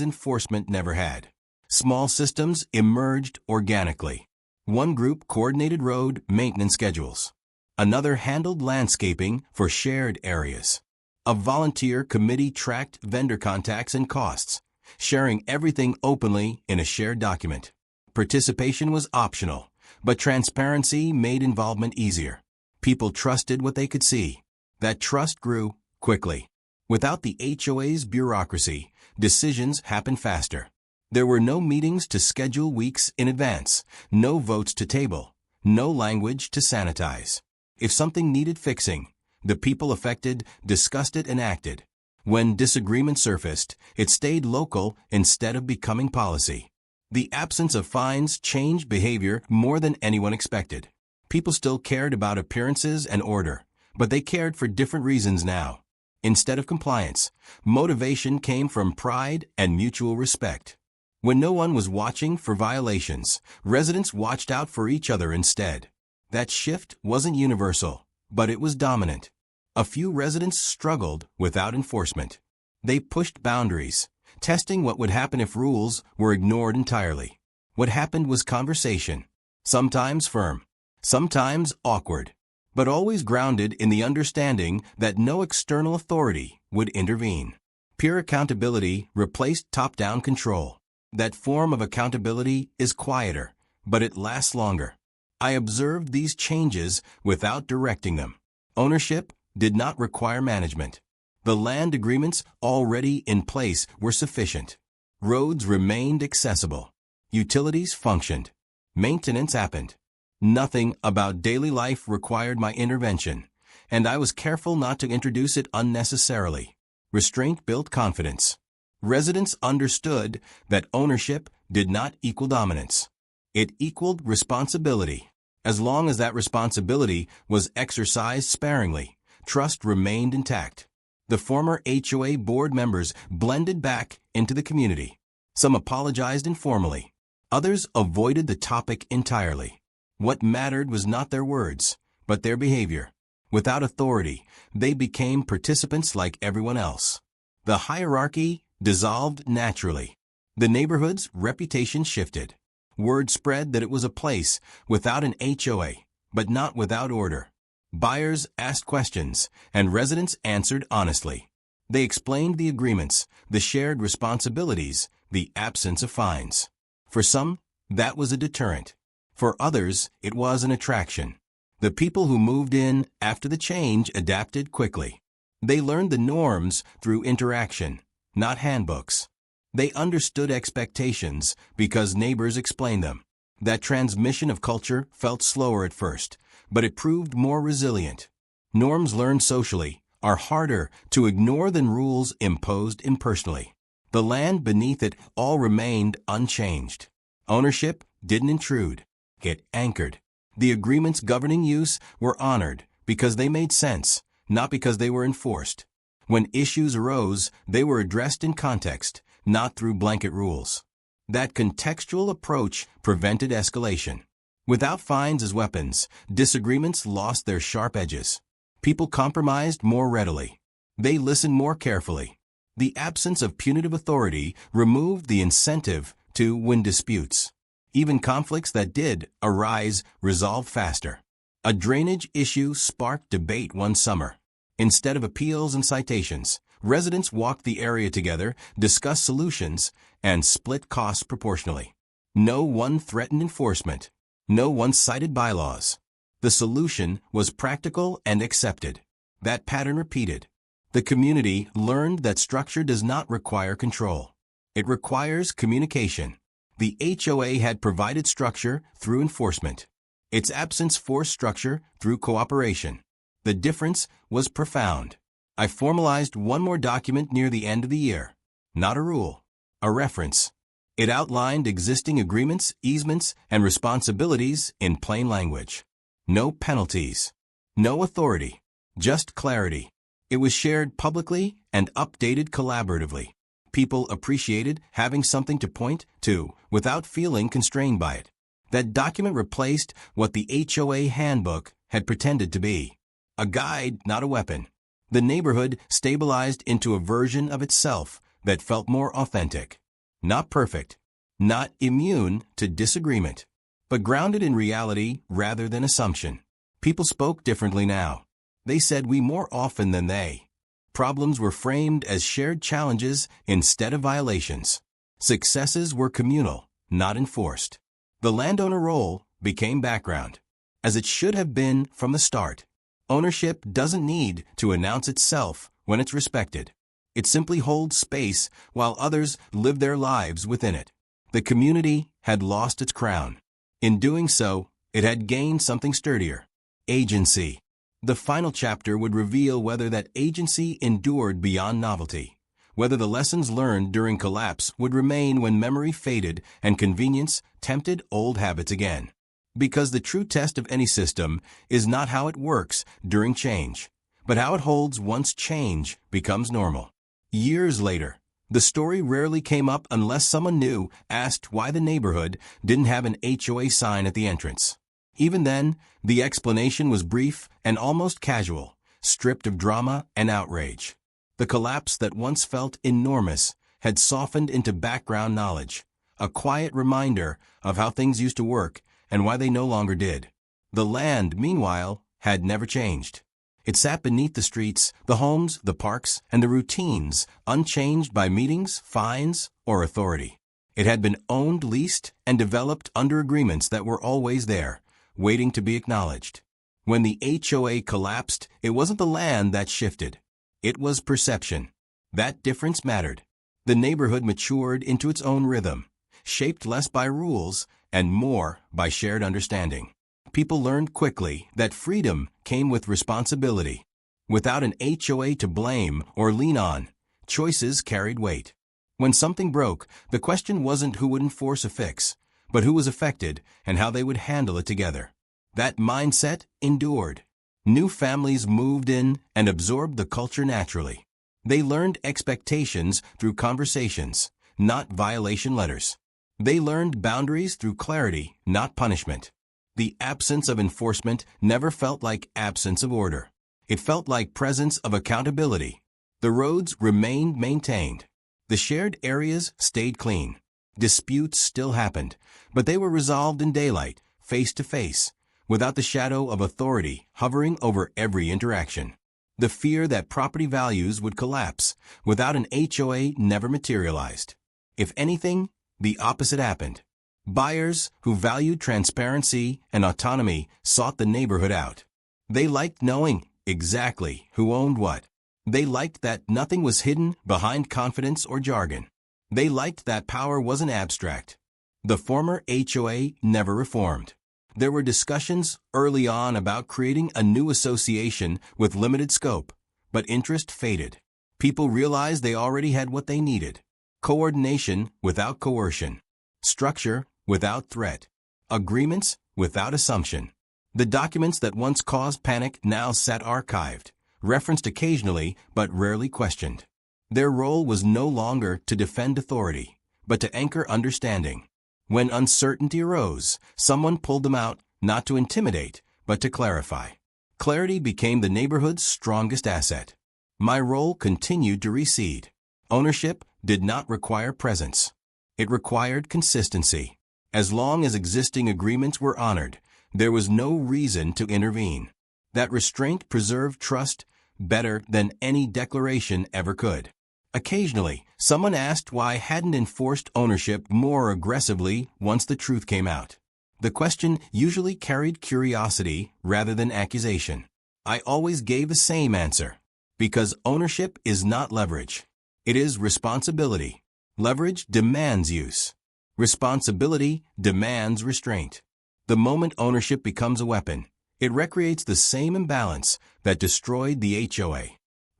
Speaker 1: enforcement never had. Small systems emerged organically. One group coordinated road maintenance schedules. Another handled landscaping for shared areas. A volunteer committee tracked vendor contacts and costs, sharing everything openly in a shared document. Participation was optional, but transparency made involvement easier. People trusted what they could see. That trust grew quickly. Without the HOA's bureaucracy, decisions happened faster. There were no meetings to schedule weeks in advance, no votes to table, no language to sanitize. If something needed fixing, the people affected discussed it and acted. When disagreement surfaced, it stayed local instead of becoming policy. The absence of fines changed behavior more than anyone expected. People still cared about appearances and order, but they cared for different reasons now. Instead of compliance, motivation came from pride and mutual respect. When no one was watching for violations, residents watched out for each other instead. That shift wasn't universal, but it was dominant. A few residents struggled without enforcement. They pushed boundaries, testing what would happen if rules were ignored entirely. What happened was conversation, sometimes firm, sometimes awkward, but always grounded in the understanding that no external authority would intervene. Pure accountability replaced top-down control. That form of accountability is quieter, but it lasts longer. I observed these changes without directing them. Ownership did not require management. The land agreements already in place were sufficient. Roads remained accessible. Utilities functioned. Maintenance happened. Nothing about daily life required my intervention, and I was careful not to introduce it unnecessarily. Restraint built confidence. Residents understood that ownership did not equal dominance. It equaled responsibility. As long as that responsibility was exercised sparingly, trust remained intact. The former HOA board members blended back into the community. Some apologized informally. Others avoided the topic entirely. What mattered was not their words, but their behavior. Without authority, they became participants like everyone else. The hierarchy dissolved naturally. The neighborhood's reputation shifted. Word spread that it was a place without an HOA, but not without order. Buyers asked questions, and residents answered honestly. They explained the agreements, the shared responsibilities, the absence of fines. For some, that was a deterrent. For others, it was an attraction. The people who moved in after the change adapted quickly. They learned the norms through interaction, not handbooks. They understood expectations because neighbors explained them. That transmission of culture felt slower at first, but it proved more resilient. Norms learned socially are harder to ignore than rules imposed impersonally. The land beneath it all remained unchanged. Ownership didn't intrude. It anchored. The agreements governing use were honored because they made sense, not because they were enforced. When issues arose, they were addressed in context, not through blanket rules. That contextual approach prevented escalation. Without fines as weapons, disagreements lost their sharp edges. People compromised more readily. They listened more carefully. The absence of punitive authority removed the incentive to win disputes. Even conflicts that did arise resolved faster. A drainage issue sparked debate one summer. Instead of appeals and citations, residents walked the area together, discussed solutions, and split costs proportionally. No one threatened enforcement. No one cited bylaws. The solution was practical and accepted. That pattern repeated. The community learned that structure does not require control. It requires communication. The HOA had provided structure through enforcement. Its absence forced structure through cooperation. The difference was profound. I formalized one more document near the end of the year. Not a rule, a reference. It outlined existing agreements, easements, and responsibilities in plain language. No penalties. No authority. Just clarity. It was shared publicly and updated collaboratively. People appreciated having something to point to without feeling constrained by it. That document replaced what the HOA handbook had pretended to be. A guide, not a weapon. The neighborhood stabilized into a version of itself that felt more authentic. Not perfect, not immune to disagreement, but grounded in reality rather than assumption. People spoke differently now. They said we more often than they. Problems were framed as shared challenges instead of violations. Successes were communal, not enforced. The landowner role became background, as it should have been from the start. Ownership doesn't need to announce itself when it's respected. It simply holds space while others live their lives within it. The community had lost its crown. In doing so, it had gained something sturdier. Agency. The final chapter would reveal whether that agency endured beyond novelty, whether the lessons learned during collapse would remain when memory faded and convenience tempted old habits again. Because the true test of any system is not how it works during change, but how it holds once change becomes normal. Years later, the story rarely came up unless someone new asked why the neighborhood didn't have an HOA sign at the entrance. Even then, the explanation was brief and almost casual, stripped of drama and outrage. The collapse that once felt enormous had softened into background knowledge, a quiet reminder of how things used to work and why they no longer did. The land, meanwhile, had never changed. It sat beneath the streets, the homes, the parks, and the routines, unchanged by meetings, fines, or authority. It had been owned, leased, and developed under agreements that were always there, waiting to be acknowledged. When the HOA collapsed, it wasn't the land that shifted. It was perception. That difference mattered. The neighborhood matured into its own rhythm, shaped less by rules and more by shared understanding. People learned quickly that freedom came with responsibility. Without an HOA to blame or lean on, choices carried weight. When something broke, the question wasn't who would enforce a fix, but who was affected and how they would handle it together. That mindset endured. New families moved in and absorbed the culture naturally. They learned expectations through conversations, not violation letters. They learned boundaries through clarity, not punishment. The absence of enforcement never felt like absence of order. It felt like presence of accountability. The roads remained maintained. The shared areas stayed clean. Disputes still happened, but they were resolved in daylight, face to face, without the shadow of authority hovering over every interaction. The fear that property values would collapse without an HOA never materialized. If anything, the opposite happened. Buyers who valued transparency and autonomy sought the neighborhood out. They liked knowing exactly who owned what. They liked that nothing was hidden behind confidence or jargon. They liked that power wasn't abstract. The former HOA never reformed. There were discussions early on about creating a new association with limited scope, but interest faded. People realized they already had what they needed. Coordination without coercion. Structure without threat. Agreements without assumption. The documents that once caused panic now sat archived, referenced occasionally but rarely questioned. Their role was no longer to defend authority, but to anchor understanding. When uncertainty arose, someone pulled them out, not to intimidate, but to clarify. Clarity became the neighborhood's strongest asset. My role continued to recede. Ownership did not require presence. It required consistency. As long as existing agreements were honored, there was no reason to intervene. That restraint preserved trust better than any declaration ever could. Occasionally, someone asked why I hadn't enforced ownership more aggressively once the truth came out. The question usually carried curiosity rather than accusation. I always gave the same answer. Because ownership is not leverage. It is responsibility. Leverage demands use. Responsibility demands restraint. The moment ownership becomes a weapon, it recreates the same imbalance that destroyed the HOA.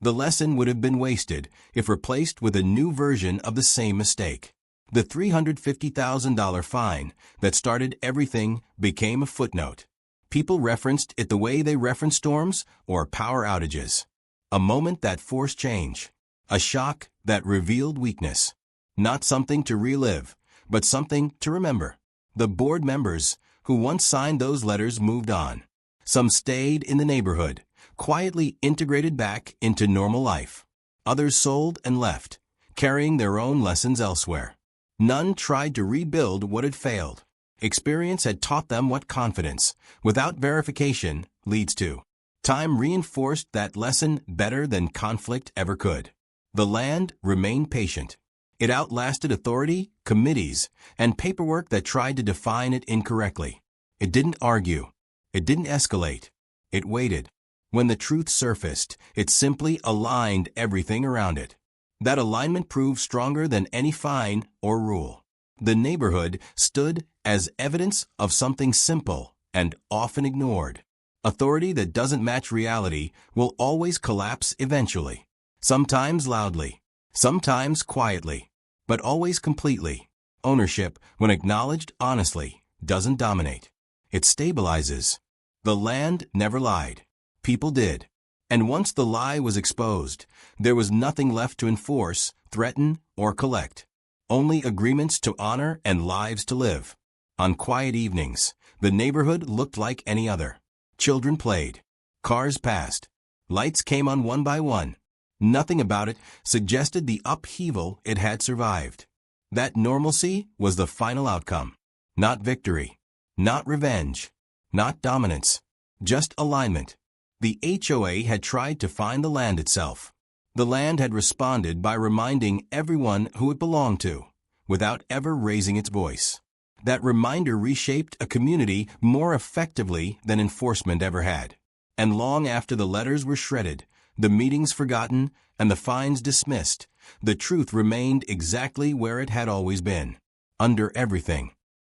Speaker 1: The lesson would have been wasted if replaced with a new version of the same mistake. The $350,000 fine that started everything became a footnote. People referenced it the way they reference storms or power outages. A moment that forced change. A shock that revealed weakness. Not something to relive, but something to remember. The board members who once signed those letters moved on. Some stayed in the neighborhood, quietly integrated back into normal life. Others sold and left, carrying their own lessons elsewhere. None tried to rebuild what had failed. Experience had taught them what confidence, without verification, leads to. Time reinforced that lesson better than conflict ever could. The land remained patient. It outlasted authority, committees, and paperwork that tried to define it incorrectly. It didn't argue. It didn't escalate. It waited. When the truth surfaced, it simply aligned everything around it. That alignment proved stronger than any fine or rule. The neighborhood stood as evidence of something simple and often ignored. Authority that doesn't match reality will always collapse eventually. Sometimes loudly, sometimes quietly, but always completely. Ownership, when acknowledged honestly, doesn't dominate. It stabilizes. The land never lied. People did. And once the lie was exposed, there was nothing left to enforce, threaten, or collect. Only agreements to honor and lives to live. On quiet evenings, the neighborhood looked like any other. Children played. Cars passed. Lights came on one by one. Nothing about it suggested the upheaval it had survived. That normalcy was the final outcome. Not victory. Not revenge. Not dominance. Just alignment. The HOA had tried to find the land itself. The land had responded by reminding everyone who it belonged to, without ever raising its voice. That reminder reshaped a community more effectively than enforcement ever had. And long after the letters were shredded, the meetings forgotten, and the fines dismissed, the truth remained exactly where it had always been. Under everything.